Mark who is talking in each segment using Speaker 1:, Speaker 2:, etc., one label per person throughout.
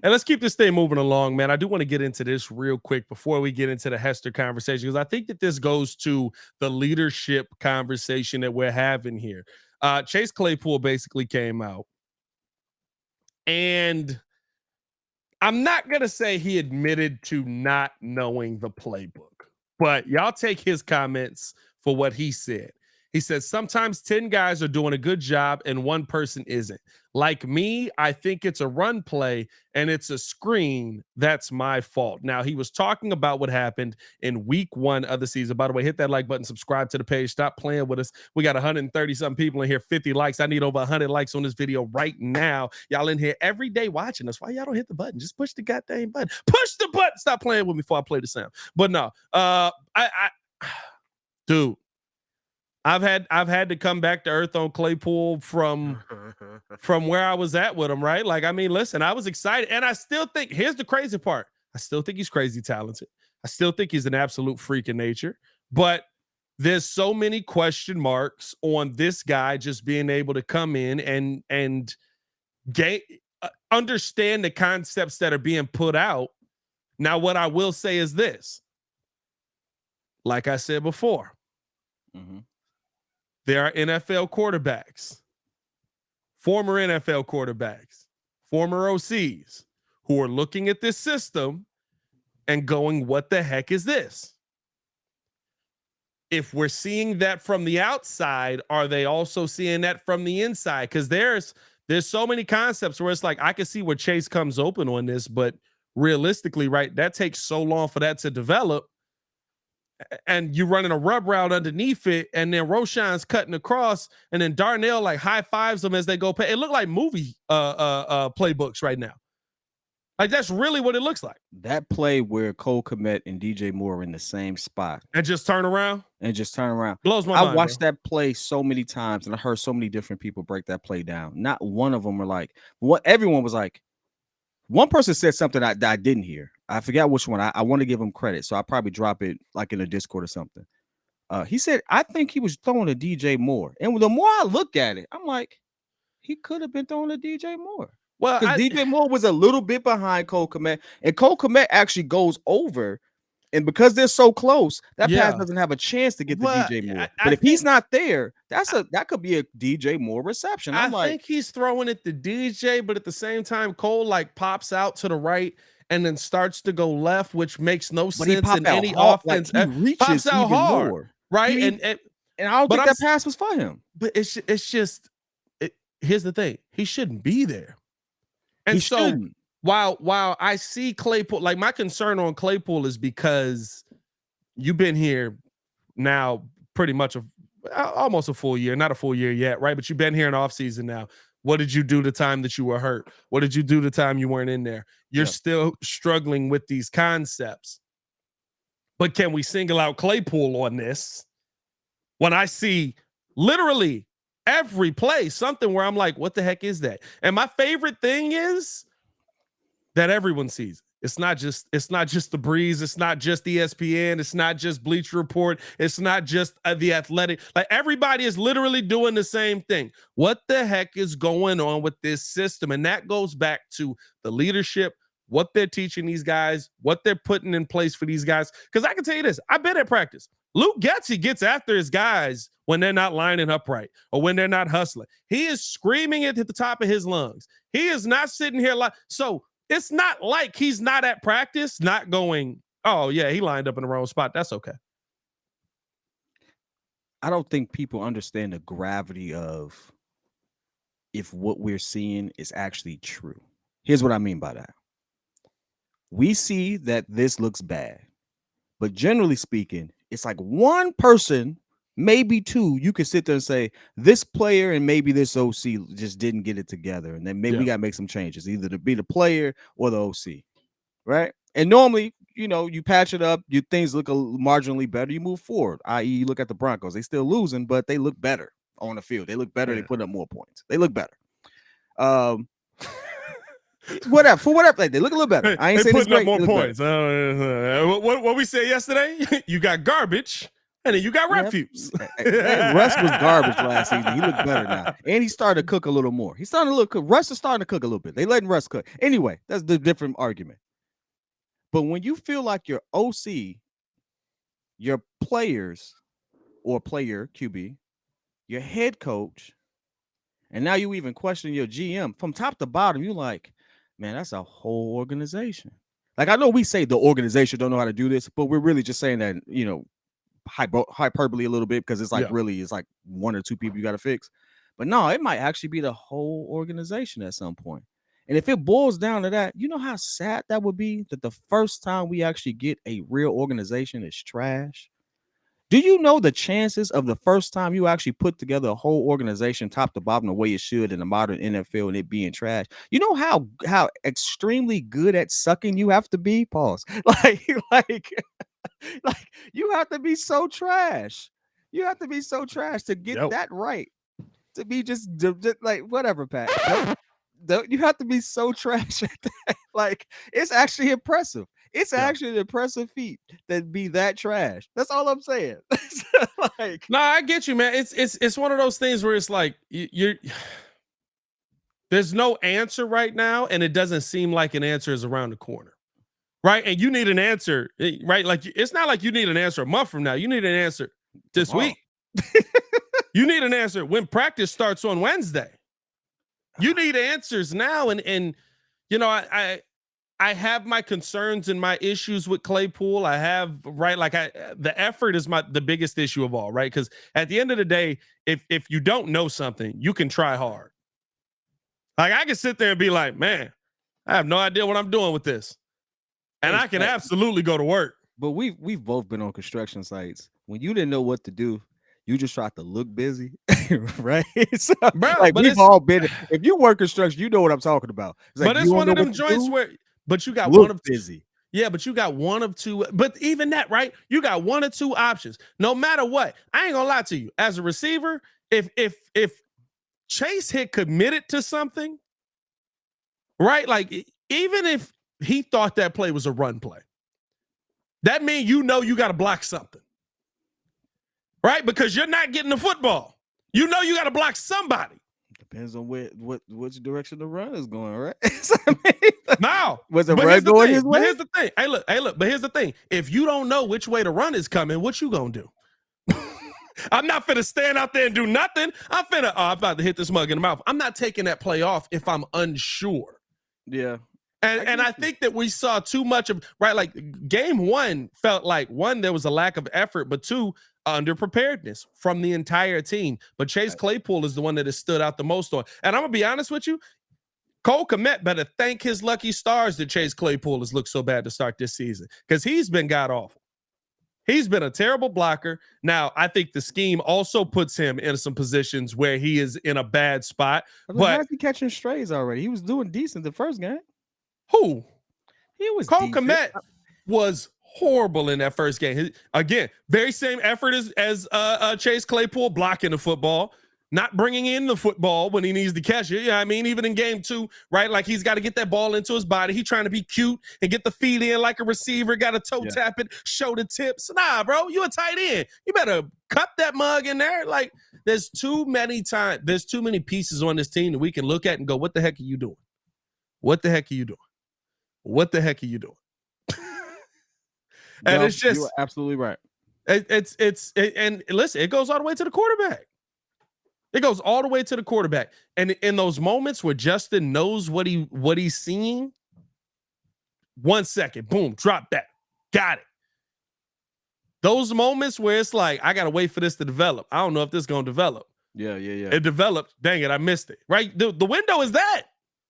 Speaker 1: And let's keep this thing moving along, man. I do want to get into this real quick before we get into the Hester conversation, because I think that this goes to the leadership conversation that we're having here. Chase Claypool basically came out, and I'm not going to say he admitted to not knowing the playbook, but y'all take his comments for what he said. He says, sometimes 10 guys are doing a good job and one person isn't. Like me, I think it's a run play and it's a screen. That's my fault. Now, he was talking about what happened in week 1 of the season. By the way, hit that like button, subscribe to the page, stop playing with us. We got 130 something people in here, 50 likes. I need over 100 likes on this video right now. Y'all in here every day watching us. Why y'all don't hit the button? Just push the goddamn button. Push the button. Stop playing with me before I play the sound. But no, dude, I've had to come back to earth on Claypool from where I was at with him, right? Like, I mean, listen, I was excited, and I still think, here's the crazy part. I still think he's crazy talented. I still think he's an absolute freak in nature, but there's so many question marks on this guy just being able to come in and understand the concepts that are being put out. Now, what I will say is this, like I said before, there are NFL quarterbacks, former NFL quarterbacks, former OCs who are looking at this system and going, what the heck is this? If we're seeing that from the outside, are they also seeing that from the inside? Because there's so many concepts where it's like, I can see where Chase comes open on this, but realistically, right, that takes so long for that to develop. And you're running a rub route underneath it, and then Roshan's cutting across, and then Darnell like high fives them as they go. It looked like movie playbooks right now. Like, that's really what it looks like.
Speaker 2: That play where Cole Kmet and DJ Moore are in the same spot
Speaker 1: and just turn around
Speaker 2: blows my mind. I watched
Speaker 1: bro.
Speaker 2: that play so many times, and I heard so many different people break that play down. Not one of them were like, what everyone was like. One person said something that I didn't hear. I forgot which one. I want to give him credit, so I'll probably drop it like in a Discord or something. He said, I think he was throwing a DJ Moore. And the more I look at it, I'm like, he could have been throwing a DJ Moore. Well, because DJ Moore was a little bit behind Cole Kmet, and Cole Kmet actually goes over. And because they're so close, that pass doesn't have a chance to get to DJ Moore. But if he's not there, that could be a DJ Moore reception. I
Speaker 1: think he's throwing it to DJ, but at the same time, Cole like pops out to the right and then starts to go left, which makes no sense in any offense.
Speaker 2: Like he reaches out even hard, more.
Speaker 1: Right?
Speaker 2: And I don't think that pass was for him.
Speaker 1: But it's just here's the thing: he shouldn't be there. And while I see Claypool, like my concern on Claypool is because you've been here now pretty much almost a full year, not a full year yet, right? But you've been here in off season now. What did you do the time that you were hurt? What did you do the time you weren't in there? You're still struggling with these concepts. But can we single out Claypool on this? When I see literally every play, something where I'm like, what the heck is that? And my favorite thing is that everyone sees it. It's not just the Breeze. It's not just ESPN. It's not just Bleacher Report. It's not just the Athletic. Like, everybody is literally doing the same thing. What the heck is going on with this system? And that goes back to the leadership, what they're teaching these guys, what they're putting in place for these guys. Because I can tell you this, I've been at practice. Luke Getsy gets after his guys when they're not lining up right or when they're not hustling. He is screaming it at the top of his lungs. He is not sitting here like, so it's not like he's not at practice, not going, oh, yeah, he lined up in the wrong spot. That's okay.
Speaker 2: I don't think people understand the gravity of if what we're seeing is actually true. Here's what I mean by that. We see that this looks bad, but generally speaking, it's like one person, maybe two, you can sit there and say this player and maybe this OC just didn't get it together. And then maybe we got to make some changes, either to be the player or the OC. Right. And normally, you patch it up, things look marginally better. You move forward, i.e., you look at the Broncos. They still losing, but they look better on the field. They look better. They put up more points. They look better. Whatever, for whatever they look a little better. I ain't saying
Speaker 1: putting up more points. What we said yesterday? You got garbage And then you got
Speaker 2: Yeah,
Speaker 1: refuse.
Speaker 2: Russ was garbage last season. He looked better now, and he started to cook a little more. He's starting to look. Russ is starting to cook a little bit. They letting Russ cook anyway. That's the different argument. But when you feel like your OC, your players, or player QB, your head coach, and now you even question your GM from top to bottom, you like, man, that's a whole organization. Like I know we say the organization don't know how to do this, but we're really just saying that hyperbole a little bit because it's like really it's like one or two people you got to fix. But no, it might actually be the whole organization at some point. And if it boils down to that, you know how sad that would be that the first time we actually get a real organization is trash. Do you know the chances of the first time you actually put together a whole organization top to bottom the way it should in the modern NFL and it being trash? You know how extremely good at sucking you have to be? Pause. Like you have to be so trash. You have to be so trash to get that right. To be just like whatever, Pat. You have to be so trash at that. Like it's actually impressive. It's actually an impressive feat that be that trash. That's all I'm saying.
Speaker 1: Like, no, I get you, man. It's one of those things where it's like you're there's no answer right now, and it doesn't seem like an answer is around the corner. Right. And you need an answer, right? Like it's not like you need an answer a month from now. You need an answer this week. You need an answer when practice starts on Wednesday. You need answers now. And you know, I have my concerns and my issues with Claypool. I have, right, like the effort is the biggest issue of all, right? Because at the end of the day, if you don't know something, you can try hard. Like I can sit there and be like, man, I have no idea what I'm doing with this. And I can absolutely go to work.
Speaker 2: But we've both been on construction sites. When you didn't know what to do, you just tried to look busy, right? So, bro, like we've all been. If you work construction, you know what I'm talking about.
Speaker 1: It's like, but it's one of them joints where, but you got one of busy. Yeah, but you got one of two. But even that, right? You got one or two options. No matter what, I ain't gonna lie to you. As a receiver, if Chase had committed to something, right? Like even if he thought that play was a run play, that means you got to block something, right? Because you're not getting the football. You got to block somebody.
Speaker 2: Depends on which direction the run is going, right?
Speaker 1: Now,
Speaker 2: was the run going his way?
Speaker 1: But here's the thing. Hey, look. But here's the thing. If you don't know which way the run is coming, what you gonna do? I'm not finna stand out there and do nothing. I'm about to hit this mug in the mouth. I'm not taking that play off if I'm unsure.
Speaker 2: Yeah.
Speaker 1: And I think that we saw too much of, right, like game one felt like, one, there was a lack of effort, but two, underpreparedness from the entire team. But Chase Claypool is the one that has stood out the most on. And I'm going to be honest with you, Cole Kmet better thank his lucky stars that Chase Claypool has looked so bad to start this season because he's been god-awful. He's been a terrible blocker. Now, I think the scheme also puts him in some positions where he is in a bad spot. But
Speaker 2: how's he catching strays already? He was doing decent the first game.
Speaker 1: Who?
Speaker 2: He was
Speaker 1: Cole Kmet was horrible in that first game. Again, very same effort as Chase Claypool, blocking the football, not bringing in the football when he needs to catch it. Yeah, I mean, even in game two, right? Like he's got to get that ball into his body. He's trying to be cute and get the feet in like a receiver. Got to toe tap it, show the tips. Nah, bro, you a tight end. You better cut that mug in there. Like there's too many pieces on this team that we can look at and go, what the heck are you doing? What the heck are you doing? What the heck are you doing? And it's just,
Speaker 2: you're absolutely right.
Speaker 1: And listen, it goes all the way to the quarterback. It goes all the way to the quarterback. And in those moments where Justin knows what he's seeing, 1 second, boom, drop that. Got it. Those moments where it's like, I got to wait for this to develop. I don't know if this is going to develop.
Speaker 2: Yeah.
Speaker 1: It developed. Dang it, I missed it. Right? The window is that.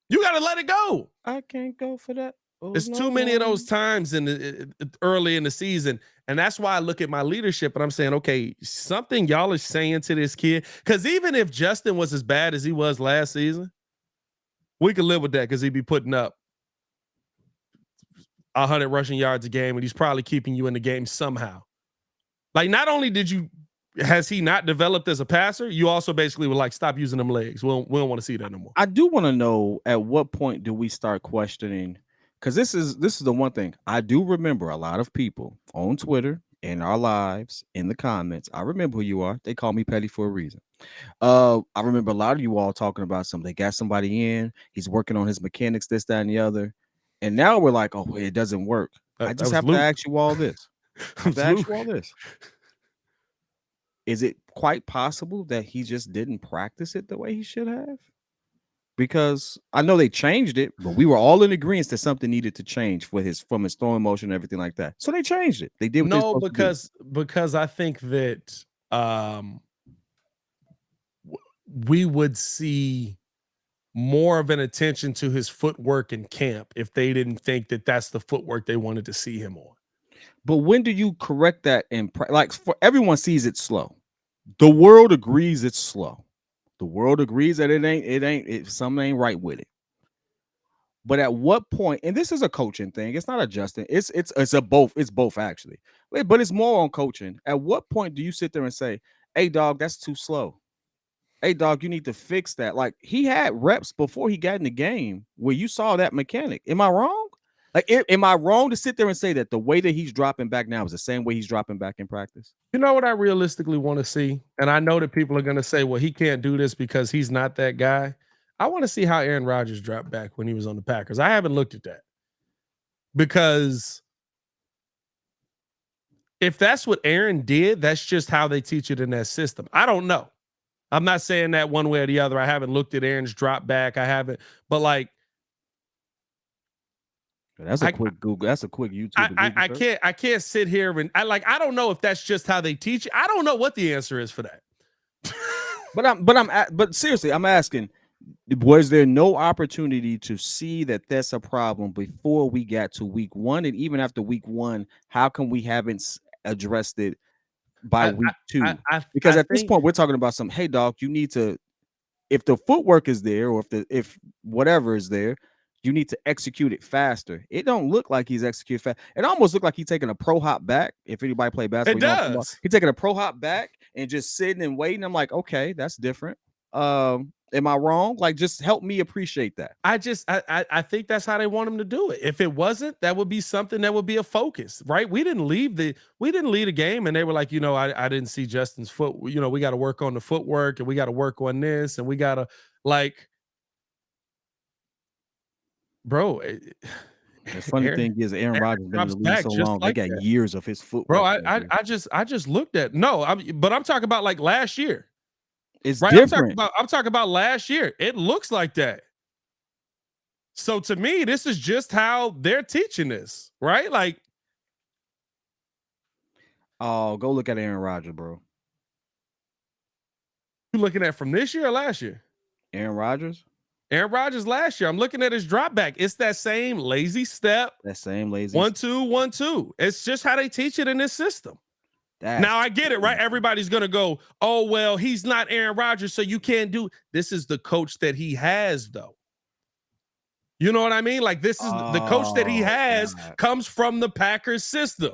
Speaker 1: You got to let it go.
Speaker 2: I can't go for that.
Speaker 1: There's too many of those times early in the season. And that's why I look at my leadership and I'm saying, okay, something y'all are saying to this kid. Because even if Justin was as bad as he was last season, we could live with that because he'd be putting up 100 rushing yards a game and he's probably keeping you in the game somehow. Like, not only has he not developed as a passer, you also basically were like, stop using them legs. We don't want to see that no more.
Speaker 2: I do want to know, at what point do we start questioning? Because this is the one thing I do remember a lot of people on Twitter in our lives, in the comments. I remember who you are. They call me petty for a reason. I remember a lot of you all talking about something. They got somebody in, he's working on his mechanics, this, that, and the other. And now we're like, oh, it doesn't work. I
Speaker 1: That
Speaker 2: just
Speaker 1: was
Speaker 2: have to
Speaker 1: Luke.
Speaker 2: ask you all this. I
Speaker 1: It
Speaker 2: have to
Speaker 1: was
Speaker 2: ask you
Speaker 1: Luke.
Speaker 2: all this. Is it quite possible that he just didn't practice it the way he should have? Because I know they changed it, but we were all in agreement that something needed to change for his from his throwing motion and everything like that. So they changed it. They did what they're
Speaker 1: No,
Speaker 2: supposed to do.
Speaker 1: because I think that um we would see more of an attention to his footwork in camp if they didn't think that that's the footwork they wanted to see him on.
Speaker 2: But when do you correct that in like for everyone sees it slow? The world agrees it's slow. The world agrees that something ain't right with it. But at what point, and this is a coaching thing, it's not adjusting, it's both actually. But it's more on coaching. At what point do you sit there and say, hey dog, that's too slow? Hey dog, you need to fix that. Like he had reps before he got in the game where you saw that mechanic. Am I wrong? Like, am I wrong to sit there and say that the way that he's dropping back now is the same way he's dropping back in practice?
Speaker 1: You know what I realistically want to see? And I know that people are going to say, well, he can't do this because he's not that guy. I want to see how Aaron Rodgers dropped back when he was on the Packers. I haven't looked at that because if that's what Aaron did, that's just how they teach it in that system. I don't know. I'm not saying that one way or the other. I haven't looked at Aaron's drop back. I haven't, but like,
Speaker 2: That's a
Speaker 1: I,
Speaker 2: quick Google. That's a quick YouTube and Google search.
Speaker 1: I can't sit here and I don't know if that's just how they teach it. I don't know what the answer is for that.
Speaker 2: but seriously, I'm asking, was there no opportunity to see that that's a problem before we got to week 1? And even after week 1, how come we haven't addressed it by
Speaker 1: I
Speaker 2: week 2? Because
Speaker 1: I
Speaker 2: at this
Speaker 1: think
Speaker 2: point, we're talking about some, hey dog, you need to, if the footwork is there, or if whatever is there, you need to execute it faster. It don't look like he's executing fast. It almost looked like he's taking a pro hop back. If anybody play basketball,
Speaker 1: it
Speaker 2: you know what I'm talking about.
Speaker 1: does.
Speaker 2: He's taking a pro hop back and just sitting and waiting. I'm like, okay, that's different. Am I wrong? Like, just help me appreciate that.
Speaker 1: I think that's how they want him to do it. If it wasn't, that would be something that would be a focus, right? We didn't leave the game and they were like, I didn't see Justin's foot. We got to work on the footwork and we got to work on this and we got to like, bro.
Speaker 2: The funny thing is, Aaron
Speaker 1: Aaron
Speaker 2: Rodgers been in
Speaker 1: drops
Speaker 2: the league
Speaker 1: back
Speaker 2: so
Speaker 1: just
Speaker 2: long, they
Speaker 1: like
Speaker 2: got
Speaker 1: that,
Speaker 2: years of his
Speaker 1: bro.
Speaker 2: footwork.
Speaker 1: I just looked at but I'm talking about like last year,
Speaker 2: It's
Speaker 1: right?
Speaker 2: different.
Speaker 1: I'm talking about last year. It looks like that. So to me, this is just how they're teaching this, right? Like,
Speaker 2: Oh, go look at Aaron Rodgers, bro.
Speaker 1: you looking at from this year or last year?
Speaker 2: Aaron Rodgers.
Speaker 1: Aaron Rodgers last year. I'm looking at his drop back. It's that same lazy step.
Speaker 2: That same lazy
Speaker 1: 1-2, 1-2. It's just how they teach it in this system. Now I get it, right? Everybody's gonna go, oh well, he's not Aaron Rodgers, so you can't do. This is the coach that he has, though. You know what I mean? Like this is the coach that he has comes from the Packers system.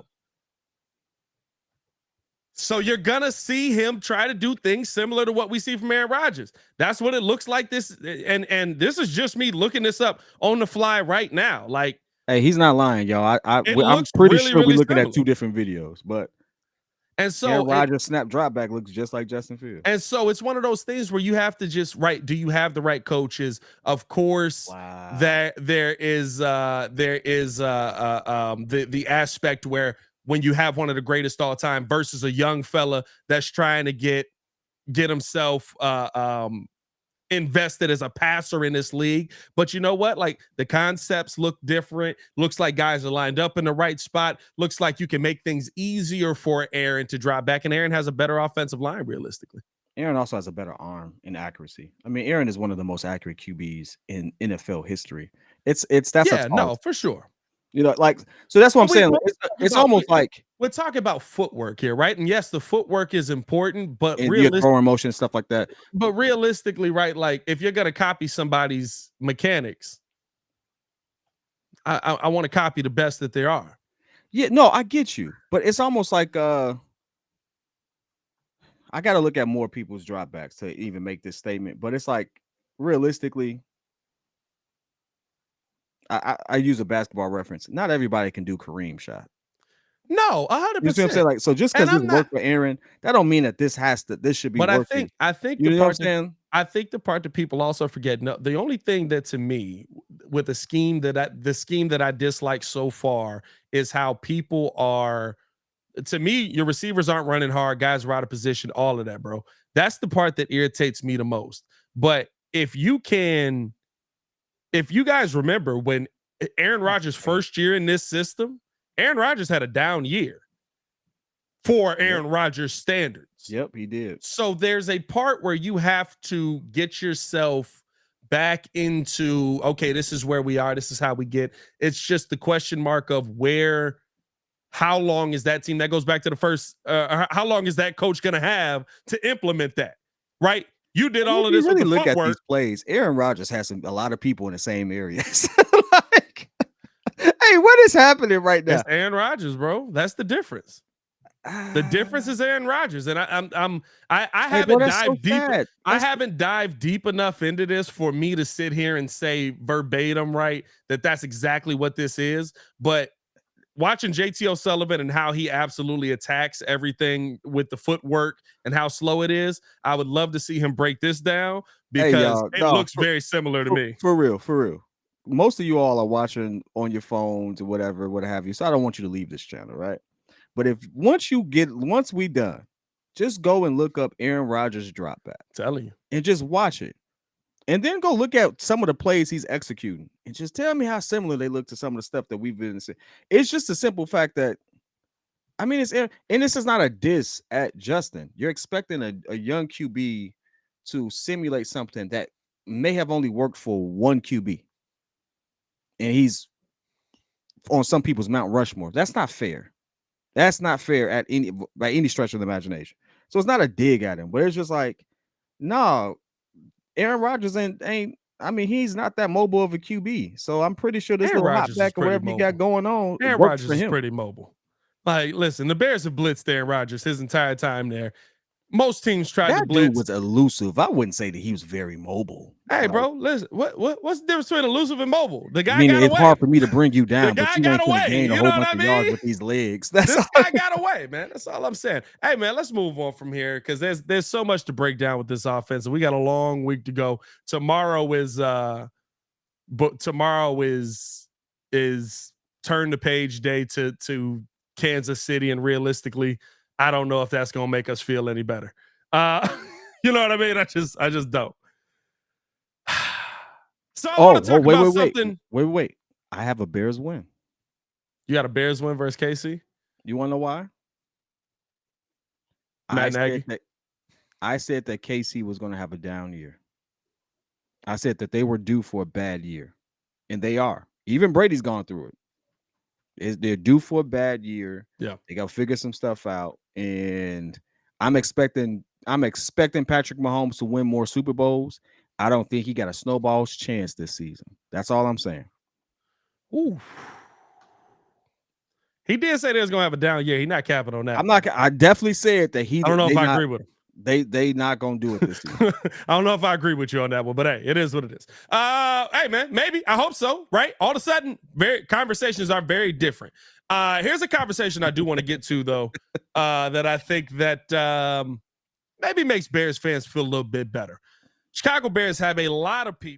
Speaker 1: So you're gonna see him try to do things similar to what we see from Aaron Rodgers. That's what it looks like. And this is just me looking this up on the fly right now. Like,
Speaker 2: hey, he's not lying, y'all. I'm
Speaker 1: looks
Speaker 2: pretty
Speaker 1: really,
Speaker 2: sure we're
Speaker 1: really
Speaker 2: looking
Speaker 1: similar.
Speaker 2: at 2 different videos, but
Speaker 1: and so
Speaker 2: Aaron Rodgers snap drop back looks just like Justin Fields.
Speaker 1: And so it's one of those things where you have to just do you have the right coaches? Of course, there is the aspect where when you have one of the greatest all time versus a young fella that's trying to get himself invested as a passer in this league. But you know what? Like the concepts look different. Looks like guys are lined up in the right spot. Looks like you can make things easier for Aaron to drop back. And Aaron has a better offensive line, realistically.
Speaker 2: Aaron also has a better arm in accuracy. I mean, Aaron is one of the most accurate QBs in NFL history.
Speaker 1: For sure.
Speaker 2: You know, like, so that's what I'm saying. It's almost like
Speaker 1: we're talking about footwork here, right? And yes, the footwork is important, but
Speaker 2: realistically, throwing motion and stuff like that.
Speaker 1: But realistically, right? Like, if you're gonna copy somebody's mechanics, I want to copy the best that there are.
Speaker 2: Yeah, no, I get you, but it's almost like I got to look at more people's dropbacks to even make this statement. But it's like realistically, I use a basketball reference. Not everybody can do Kareem shot.
Speaker 1: No,
Speaker 2: You see what I'm saying?
Speaker 1: 100%.
Speaker 2: Like, so just
Speaker 1: And
Speaker 2: because this
Speaker 1: I'm not,
Speaker 2: worked for Aaron, that don't mean that this should be
Speaker 1: but
Speaker 2: working.
Speaker 1: I think
Speaker 2: You
Speaker 1: the
Speaker 2: know what I'm
Speaker 1: part that
Speaker 2: saying?
Speaker 1: I think the part that people also forget, no, the only thing that to me with the scheme that I dislike so far is how people are, to me, your receivers aren't running hard, guys are out of position, all of that, bro. That's the part that irritates me the most. But if you guys remember when Aaron Rodgers'
Speaker 2: Okay.
Speaker 1: first year in this system, Aaron Rodgers had a down year for
Speaker 2: Yep.
Speaker 1: Aaron Rodgers standards.
Speaker 2: Yep, he did.
Speaker 1: So there's a part where you have to get yourself back into, okay, this is where we are, this is how we get. It's just the question mark of how long is that team? That goes back to the first, how long is that coach going to have to implement that, right? You did
Speaker 2: And
Speaker 1: all
Speaker 2: if
Speaker 1: of
Speaker 2: you
Speaker 1: this with
Speaker 2: really
Speaker 1: the
Speaker 2: look at these
Speaker 1: footwork.
Speaker 2: plays, Aaron Rodgers has a lot of people in the same areas. Like, hey, what is happening right now?
Speaker 1: It's Aaron Rodgers, bro. That's the difference. The difference is Aaron Rodgers, and I
Speaker 2: Hey, bro,
Speaker 1: haven't
Speaker 2: that's so
Speaker 1: dived deep.
Speaker 2: sad.
Speaker 1: I haven't dived deep enough into this for me to sit here and say verbatim, right, that that's exactly what this is. But watching JT O'Sullivan and how he absolutely attacks everything with the footwork and how slow it is, I would love to see him break this down
Speaker 2: Hey,
Speaker 1: because
Speaker 2: y'all,
Speaker 1: it
Speaker 2: no,
Speaker 1: looks very similar to me.
Speaker 2: for real, for real. Most of you all are watching on your phones or whatever, what have you. So I don't want you to leave this channel, right? But if once we done, just go and look up Aaron Rodgers drop back.
Speaker 1: Telling you.
Speaker 2: And just watch it. And then go look at some of the plays he's executing and just tell me how similar they look to some of the stuff that we've been seeing. It's just a simple fact that, I mean, and this is not a diss at Justin. You're expecting a young QB to simulate something that may have only worked for one QB. And he's on some people's Mount Rushmore. That's not fair. That's not fair by any stretch of the imagination. So it's not a dig at him, but it's just like, no, Aaron Rodgers ain't. I mean, he's not that mobile of a QB. So I'm pretty sure this
Speaker 1: Aaron
Speaker 2: little hot
Speaker 1: Rodgers is
Speaker 2: back or
Speaker 1: pretty
Speaker 2: whatever you got
Speaker 1: mobile.
Speaker 2: going on, it
Speaker 1: Aaron
Speaker 2: works
Speaker 1: Rodgers
Speaker 2: for
Speaker 1: is
Speaker 2: him.
Speaker 1: pretty mobile. Like, listen, the Bears have blitzed Aaron Rodgers his entire time there. Most teams tried to
Speaker 2: That
Speaker 1: blitz.
Speaker 2: dude was elusive. I wouldn't say that he was very mobile.
Speaker 1: Hey,
Speaker 2: Like,
Speaker 1: bro, listen. What's the difference between elusive and mobile? The guy
Speaker 2: meaning
Speaker 1: got
Speaker 2: it's
Speaker 1: away.
Speaker 2: hard for me to bring you
Speaker 1: The
Speaker 2: down, but
Speaker 1: guy
Speaker 2: you
Speaker 1: got
Speaker 2: ain't gonna
Speaker 1: away.
Speaker 2: gain a
Speaker 1: You
Speaker 2: whole
Speaker 1: know what
Speaker 2: bunch
Speaker 1: I
Speaker 2: of yards
Speaker 1: mean?
Speaker 2: with these legs. That's
Speaker 1: This guy got away, man. That's all I'm saying. Hey, man, let's move on from here because there's so much to break down with this offense, and we got a long week to go. Tomorrow is turn the page day to Kansas City, and realistically, I don't know if that's gonna make us feel any better. You know what I mean? I just don't. So I want to talk about something.
Speaker 2: Wait. I have a Bears win.
Speaker 1: You got a Bears win versus KC?
Speaker 2: You want to know why?
Speaker 1: Matt Nagy?
Speaker 2: I said that KC was going to have a down year. I said that they were due for a bad year, and they are. Even Brady's gone through it. They're due for a bad year.
Speaker 1: Yeah,
Speaker 2: they got to figure some stuff out, and I'm expecting Patrick Mahomes to win more Super Bowls. I don't think he got a snowball's chance this season. That's all I'm saying.
Speaker 1: Ooh. He did say they was gonna have a down year. He's not capping on that.
Speaker 2: I definitely said that he.
Speaker 1: I don't know if I agree with him.
Speaker 2: They not gonna do it this season.
Speaker 1: I don't know if I agree with you on that one, but hey, it is what it is. Hey man, maybe I hope so. Right? All of a sudden, conversations are very different. Here's a conversation I do want to get to though, that I think that maybe makes Bears fans feel a little bit better. Chicago Bears have a lot of people